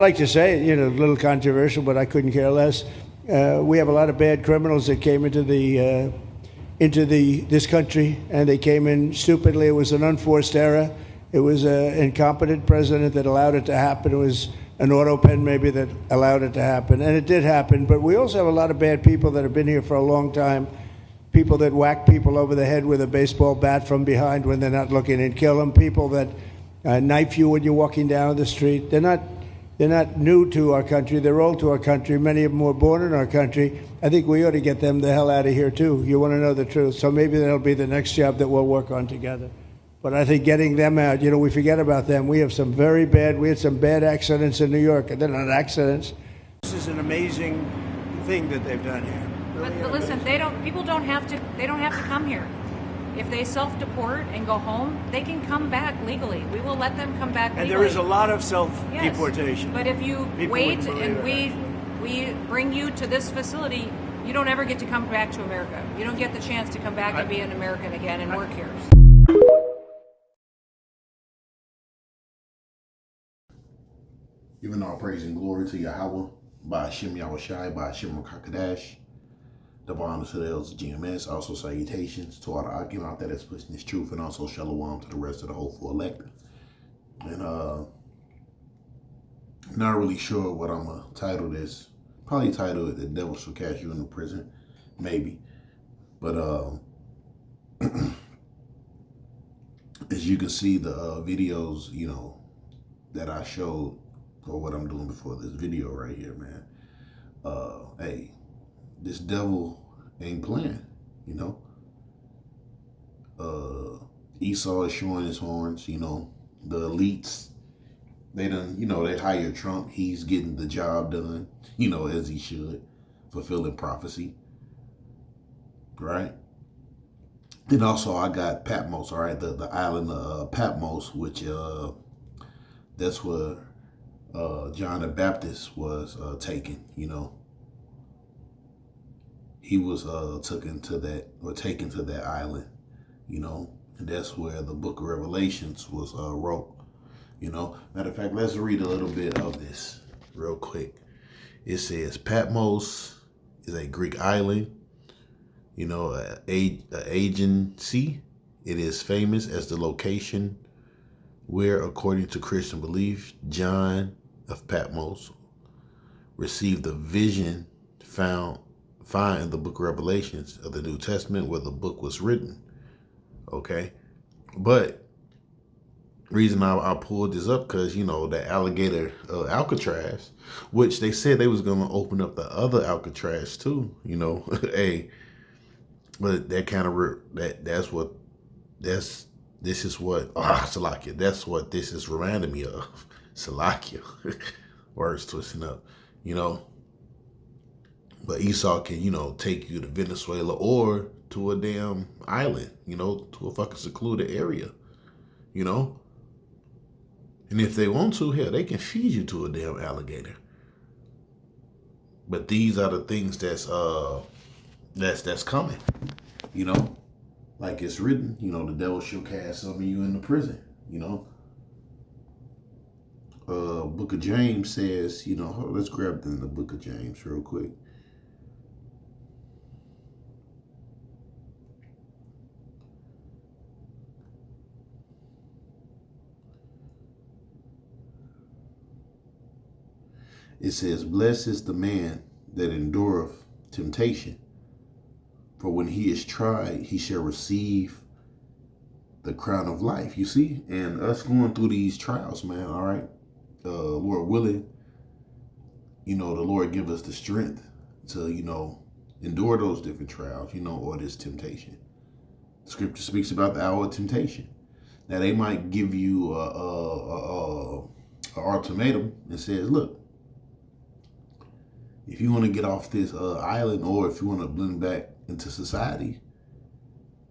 Like to say, a little controversial, but I couldn't care less. We have a lot of bad criminals that came into this country, and they came in stupidly. It was an unforced error. It was an incompetent president that allowed it to happen. It was an auto pen maybe that allowed it to happen, and it did happen. But we also have a lot of bad people that have been here for a long time. People that whack people over the head with a baseball bat from behind when they're not looking and kill them. People that knife you when you're walking down the street. They're not new to our country. They're old to our country. Many of them were born in our country. I think we ought to get them the hell out of here, too. You want to know the truth. So maybe that'll be the next job that we'll work on together. But I think getting them out, we forget about them. We had some bad accidents in New York, and they're not accidents. This is an amazing thing that they've done here. But listen, people don't have to come here. If they self-deport and go home, they can come back legally. We will let them come back legally. And there is a lot of self-deportation. Yes. But if you wait and we bring you to this facility, you don't ever get to come back to America. You don't get the chance to come back and be an American again and work here. Giving all praise and glory to Yahweh, by Hashem Yahushai, by Hashem Rakakadash. Double honor to the elders of GMS. Also salutations to all the Akim out there that's pushing this truth, and also shalom to the rest of the hopeful elect. And not really sure what I'm gonna title this. Probably title it "The Devil Shall Cast You into Prison," maybe. But as you can see, the videos that I showed, or what I'm doing before this video right here, man. Hey. This devil ain't playing, Esau is showing his horns, the elites, they hire Trump. He's getting the job done, as he should, fulfilling prophecy, right? Then also I got Patmos, all right, the island of Patmos, which that's where John the Baptist was taken, He was taken to that island, and that's where the book of Revelations was wrote, Matter of fact, let's read a little bit of this real quick. It says, Patmos is a Greek island, Aegean Sea. It is famous as the location where, according to Christian belief, John of Patmos received the vision found in the book of Revelations of the New Testament, where the book was written. Okay. But reason I pulled this up, because the alligator Alcatraz, which they said they was going to open up the other Alcatraz too, hey, but that kind of Salakia, that's what this is reminding me of. Salakia. Words twisting up, But Esau can, take you to Venezuela or to a damn island, to a fucking secluded area, And if they want to, hell, they can feed you to a damn alligator. But these are the things that's coming, Like it's written, the devil shall cast some of you into prison, Book of James says, let's grab the Book of James real quick. It says, blessed is the man that endureth temptation, for when he is tried, he shall receive the crown of life. You see? And us going through these trials, man, all right? Lord willing, the Lord give us the strength to, endure those different trials, or this temptation. The scripture speaks about the hour of temptation. Now, they might give you a ultimatum and says, look, if you want to get off this island, or if you want to blend back into society,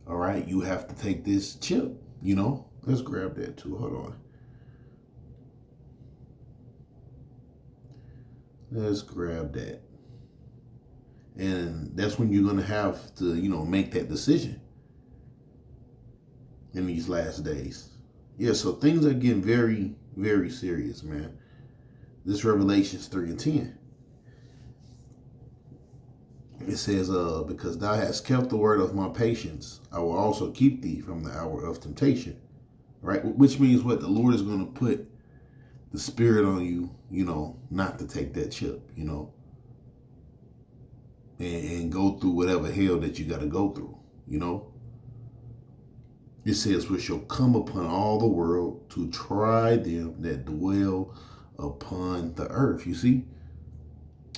all right, you have to take this chip, Let's grab that too. Hold on. Let's grab that. And that's when you're going to have to, make that decision in these last days. Yeah, so things are getting very, very serious, man. This Revelations 3 and 10. It says, because thou hast kept the word of my patience, I will also keep thee from the hour of temptation. Right? Which means what? The Lord is going to put the spirit on you, not to take that chip, and go through whatever hell that you got to go through, It says, which shall come upon all the world to try them that dwell upon the earth. You see?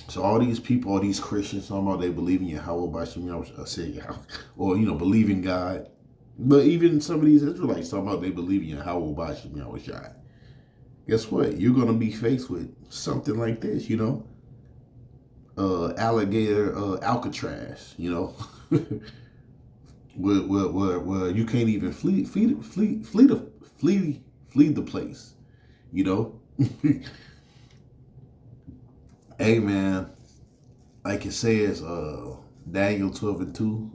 So all these people, all these Christians, talking about they believe in Yahweh, I said Yahweh, or, believe in God. But even some of these Israelites talking about they believe in Yahweh, Yahweh. Guess what? You're going to be faced with something like this, alligator Alcatraz, where you can't even flee the place, Hey man, like it says, Daniel 12 and 2,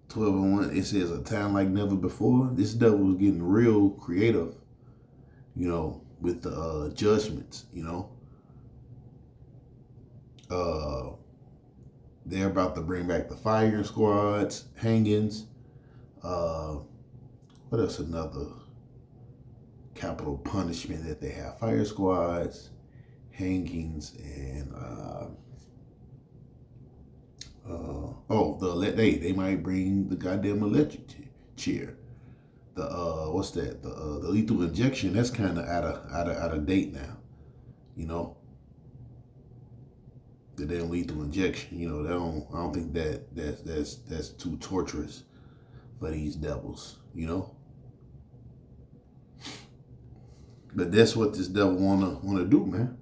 12 and 1, it says a time like never before. This devil was getting real creative, with the judgments, they're about to bring back the firing squads, hangings. What else? Another capital punishment that they have: fire squads, hangings, and they might bring the goddamn electric chair. The what's that? The lethal injection. That's kind of out of date now. The damn lethal injection. I don't think that's too torturous for these devils. But that's what this devil wanna do, man.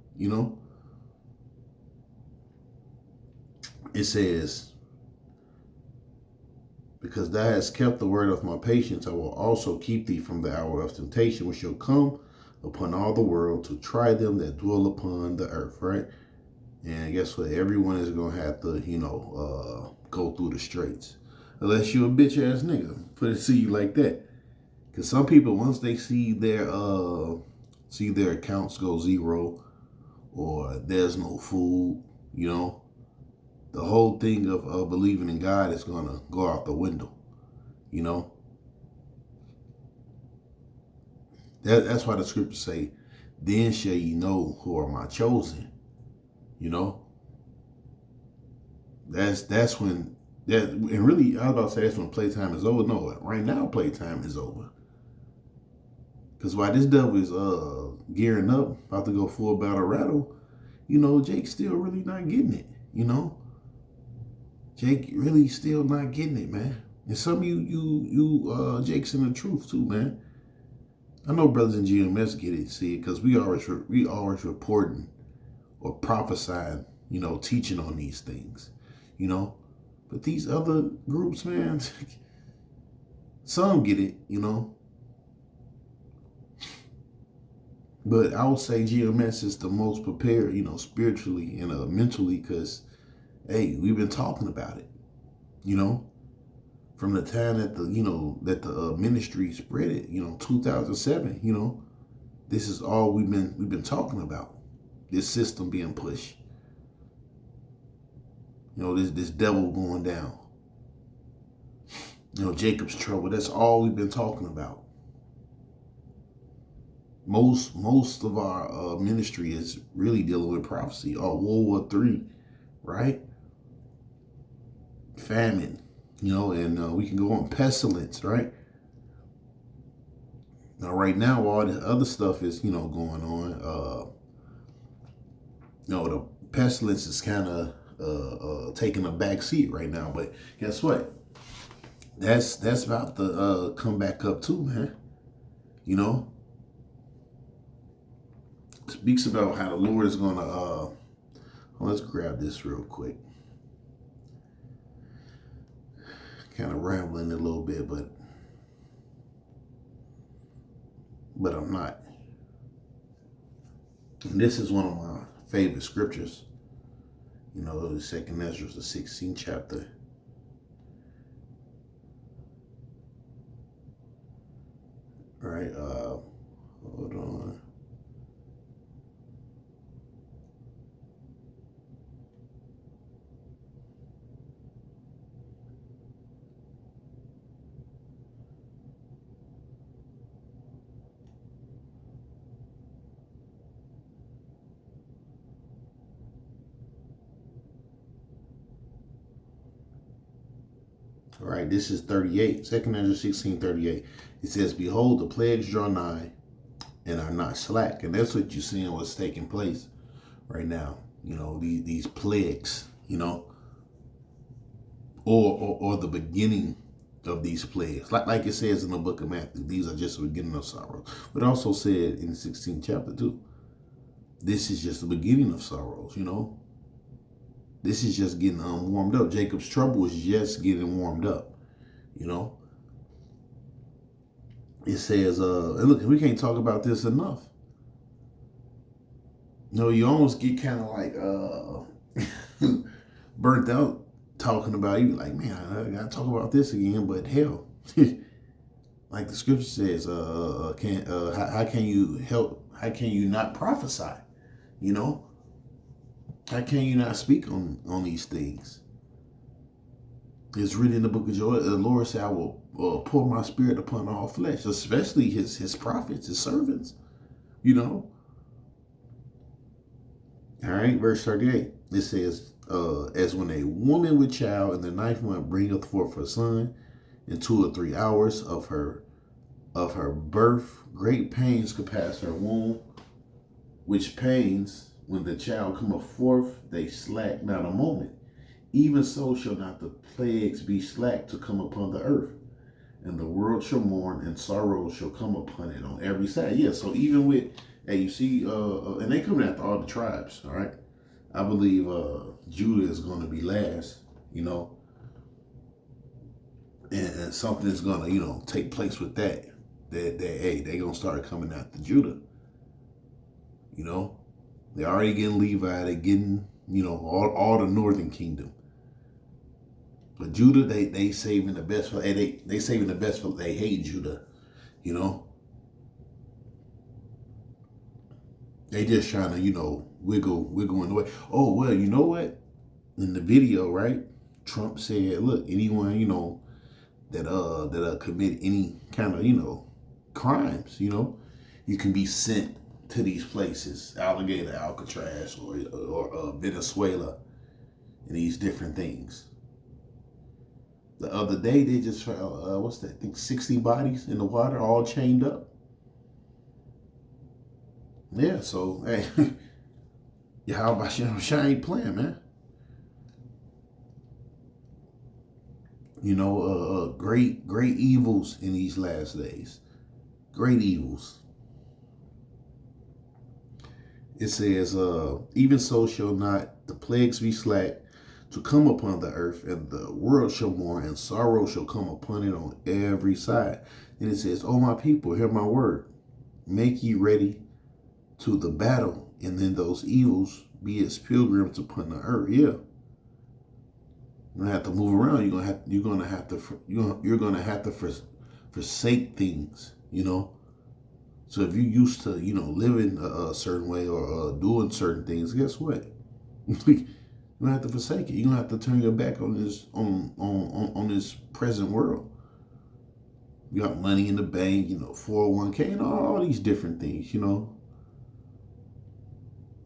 It says, because thou hast kept the word of my patience, I will also keep thee from the hour of temptation, which shall come upon all the world to try them that dwell upon the earth, right? And guess what? Everyone is going to have to, go through the straits. Unless you're a bitch ass nigga. Put it to you like that. Because some people, once they see their accounts go zero, or there's no food, the whole thing of believing in God is going to go out the window, That's why the scriptures say, then shall ye know who are my chosen, That's when, and really, I was about to say that's when playtime is over. No, right now playtime is over. Because while this devil is gearing up, about to go full battle rattle, Jake's still really not getting it, Jake really still not getting it, man. And some of you Jake's in the truth too, man. I know brothers in GMS get it, see it, because we always reporting or prophesying, teaching on these things, But these other groups, man, some get it, But I would say GMS is the most prepared, spiritually and mentally, because, hey, we've been talking about it, from the time that the ministry spread it, 2007, this is all we've been talking about. This system being pushed, this devil going down, Jacob's trouble. That's all we've been talking about. Most of our ministry is really dealing with prophecy, or World War III, right? Famine, and we can go on pestilence, right? Now, right now, all the other stuff is, going on. The pestilence is kind of taking a back seat right now. But guess what? That's about to come back up too, man. Speaks about how the Lord is going to, let's grab this real quick. Kind of rambling a little bit, but I'm not. And this is one of my favorite scriptures. The 2nd Ezra, the 16th chapter. Right, hold on. All right, this is 38. 2 Ezra 16:38. It says, "Behold, the plagues draw nigh and are not slack." And that's what you're seeing what's taking place right now. You know, these plagues, you know, or the beginning of these plagues. Like it says in the book of Matthew, these are just the beginning of sorrow. But it also said in the 16th chapter too, this is just the beginning of sorrows, you know. This is just getting warmed up. Jacob's trouble is just getting warmed up, you know. It says, and look, we can't talk about this enough. You know, you almost get kind of like burnt out talking about it. You like, man, I gotta talk about this again. But hell, like the scripture says, how can you help? How can you not prophesy? You know, how can you not speak on these things? It's written in the book of Joel. The Lord said, "I will pour my spirit upon all flesh," especially his prophets, his servants. You know. All right, verse 38. It says, "As when a woman with child in the ninth month bringeth forth her son, in 2 or 3 hours of her birth, great pains compass her womb, which pains, when the child cometh forth, they slack not a moment. Even so shall not the plagues be slack to come upon the earth. And the world shall mourn, and sorrow shall come upon it on every side." Yeah, so even with, hey, you see, and they coming after all the tribes, all right? I believe Judah is going to be last, you know, and something is going to, you know, take place with that. Hey, they're going to start coming after Judah, you know. They're already getting Levi, they're getting, you know, all the northern kingdom. But Judah, they saving the best for, they saving the best for, they hate Judah, you know. They just trying to, you know, wiggle in the way. Oh, well, you know what? In the video, right? Trump said, look, anyone, you know, that commit any kind of, you know, crimes, you know, you can be sent to these places, Alligator, Alcatraz, or Venezuela, and these different things. The other day, they just found, what's that? I think 60 bodies in the water, all chained up. Yeah, so, hey, yeah, how about you? She ain't playing, man. You know, great evils in these last days. Great evils. It says, "Even so shall not the plagues be slack to come upon the earth, and the world shall mourn, and sorrow shall come upon it on every side." And it says, "O my people, hear my word. Make ye ready to the battle, and then those evils be as pilgrims upon the earth." Yeah, you're gonna have to move around. You're gonna have to forsake things. You know. So if you're used to, you know, living a certain way or doing certain things, guess what? You're gonna have to forsake it. You're gonna have to turn your back on this on this present world. You got money in the bank, you know, 401k, and all these different things, you know.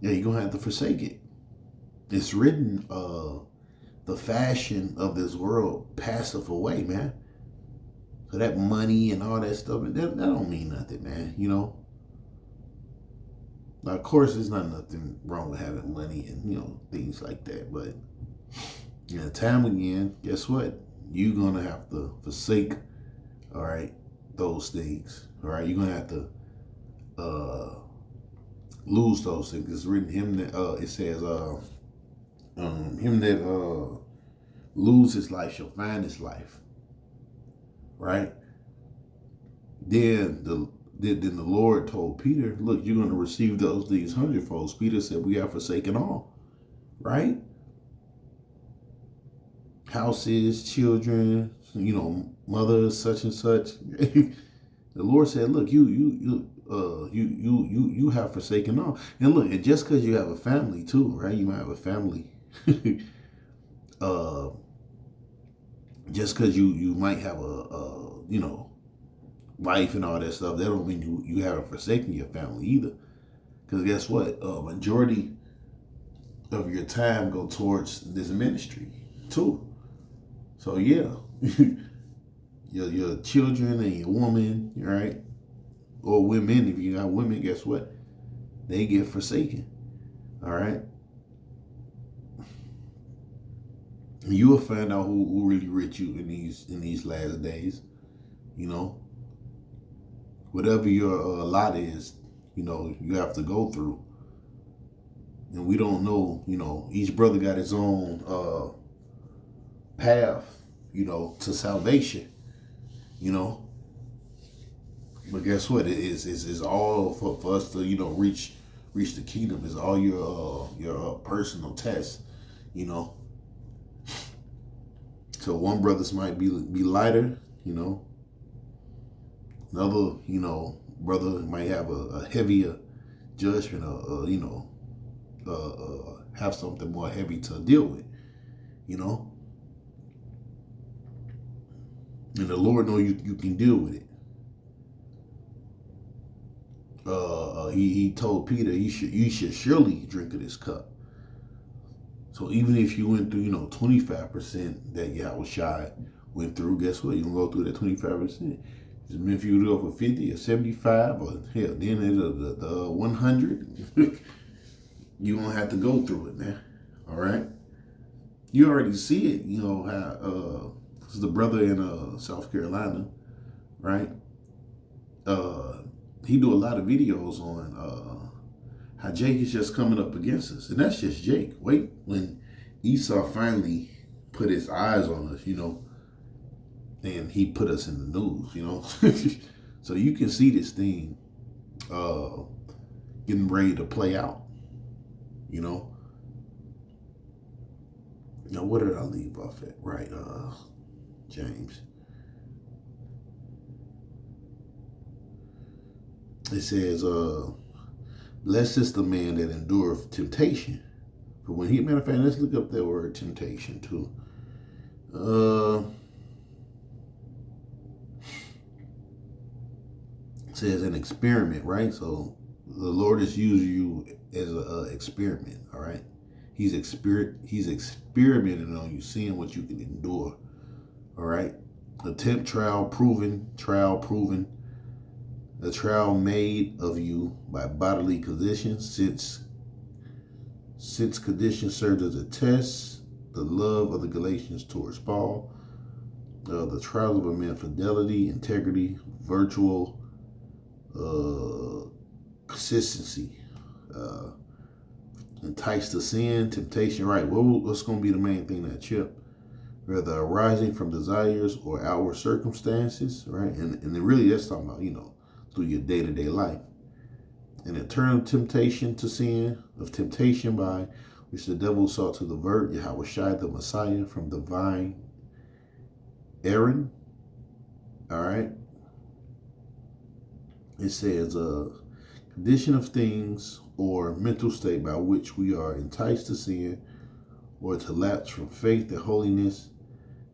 Yeah, you're gonna have to forsake it. It's written, the fashion of this world passeth away, man. So that money and all that stuff, that don't mean nothing, man, you know. Now, of course, there's not nothing wrong with having money and, you know, things like that. But, you know, time again, guess what? You're going to have to forsake, all right, those things. All right, you're going to have to lose those things. It's written, it says, him that lose his life shall find his life. Right? Then the Lord told Peter, look, you're going to receive these hundredfolds. Peter said, we have forsaken all. Right? Houses, children, you know, mothers, such and such. The Lord said, look, you have forsaken all. And look, and just because you have a family too, right? You might have a family. Just because you might have a you know, wife and all that stuff, that don't mean you haven't forsaken your family either. Because guess what? Majority of your time go towards this ministry too. So yeah, your children and your woman, right? Or women, if you got women, guess what? They get forsaken. All right. You will find out who really rich you in these last days. You know, whatever your lot is, you know, you have to go through. And we don't know, you know, each brother got his own path, you know, to salvation, you know. But guess what? It's all for us to, you know, reach the kingdom. It's all your personal test, you know. So one brother's might be lighter, you know. Another, you know, brother might have a heavier judgment, you know, have something more heavy to deal with, you know. And the Lord know you can deal with it. He told Peter, you should surely drink of this cup. So even if you went through, you know, 25% that Yahushua went through, guess what? You can go through that 25%. If you do it for 50 or 75 or hell, then the 100, you don't have to go through it, man. All right? You already see it, you know, how this is the brother in South Carolina, right? He do a lot of videos on how Jake is just coming up against us. And that's just Jake. Wait, when Esau finally put his eyes on us, you know, and he put us in the news, you know. So you can see this thing getting ready to play out, you know. Now, what did I leave off at? Right, James. It says, blessed is the man that endureth temptation. But when matter of fact, let's look up that word temptation too. It says an experiment, right? So the Lord is using you as an experiment, all right? He's experimenting on you, seeing what you can endure, all right? Attempt, trial, proven. A trial made of you by bodily conditions, since conditions served as a test, the love of the Galatians towards Paul, the trials of a man's fidelity, integrity, virtual consistency, enticed to sin, temptation, right? What's going to be the main thing that chip? Whether arising from desires or outward circumstances, right? And really that's talking about, you know, through your day-to-day life. An eternal temptation to sin, of temptation by which the devil sought to divert Yahushua the Messiah from divine errand. All right. It says condition of things or mental state by which we are enticed to sin or to lapse from faith and holiness.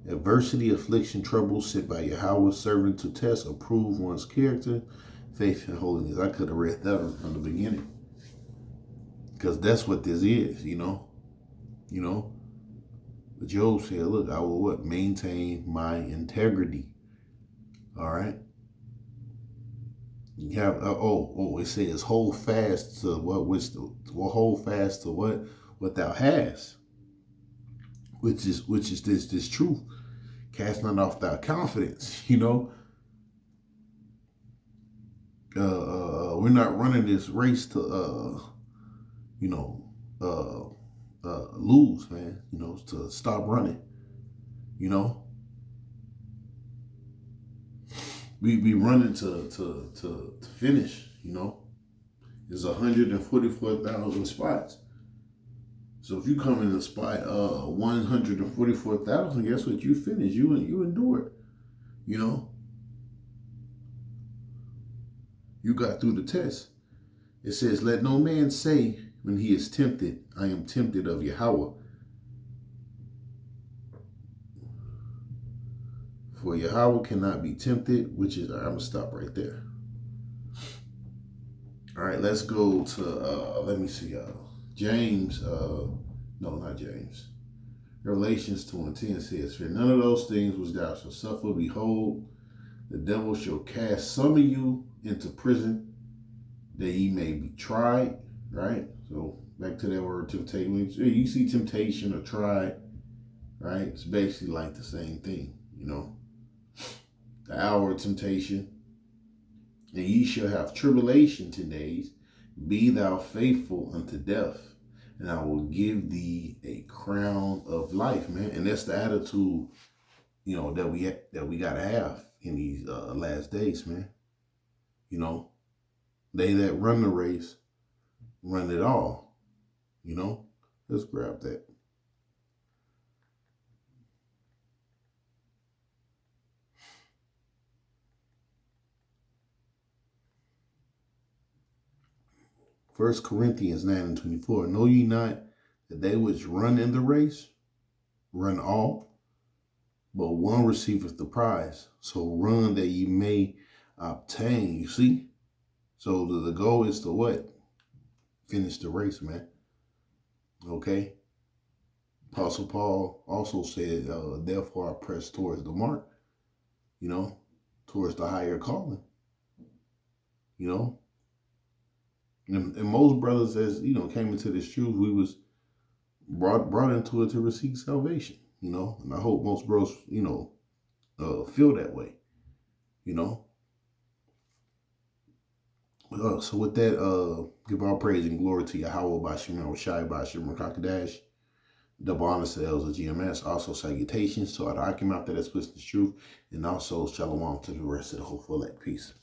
Adversity, affliction, trouble sent by Yahweh, servant to test or prove one's character, faith, and holiness. I could have read that from the beginning. Because that's what this is, you know. You know. But Job said, look, I will what? Maintain my integrity. All right. You have it says hold fast to hold fast to what thou hast. Which is this truth. Cast not off thy confidence, you know. We're not running this race to lose, man, you know, to stop running, you know. We be running to finish, you know. There's 144,000 spots. So if you come in the spot 144,000, guess what? You finish. You endure it. You know. You got through the test. It says, let no man say when he is tempted, I am tempted of Yahweh. For Yahweh cannot be tempted, which is, I'm going to stop right there. All right, let's go to, let me see, James, no, not James. Revelations 2:10 says, "For none of those things which thou shalt suffer, behold, the devil shall cast some of you into prison, that ye may be tried." Right? So back to that word temptation. You see temptation or tried, right? It's basically like the same thing, you know. The hour of temptation. "And ye shall have tribulation 10 days. Be thou faithful unto death, and I will give thee a crown of life," man. And that's the attitude, you know, that we gotta have in these last days, man. You know, they that run the race run it all. You know, let's grab that. First Corinthians 9:24. "Know ye not that they which run in the race run all, but one receiveth the prize? So run that ye may obtain." You see? So the goal is to what? Finish the race, man. Okay? Apostle Paul also said, "Therefore I press towards the mark," you know, towards the higher calling, you know. And most brothers, as you know, came into this truth, we was brought into it to receive salvation, you know. And I hope most bros, you know, feel that way, you know. So with that, give all praise and glory to Yahweh Bashim Shai Bashim Rakakadash. Double honor to L's of GMS. Also salutations to all the Akim out there that splits the truth. And also shalom to the rest of the whole elect. Peace.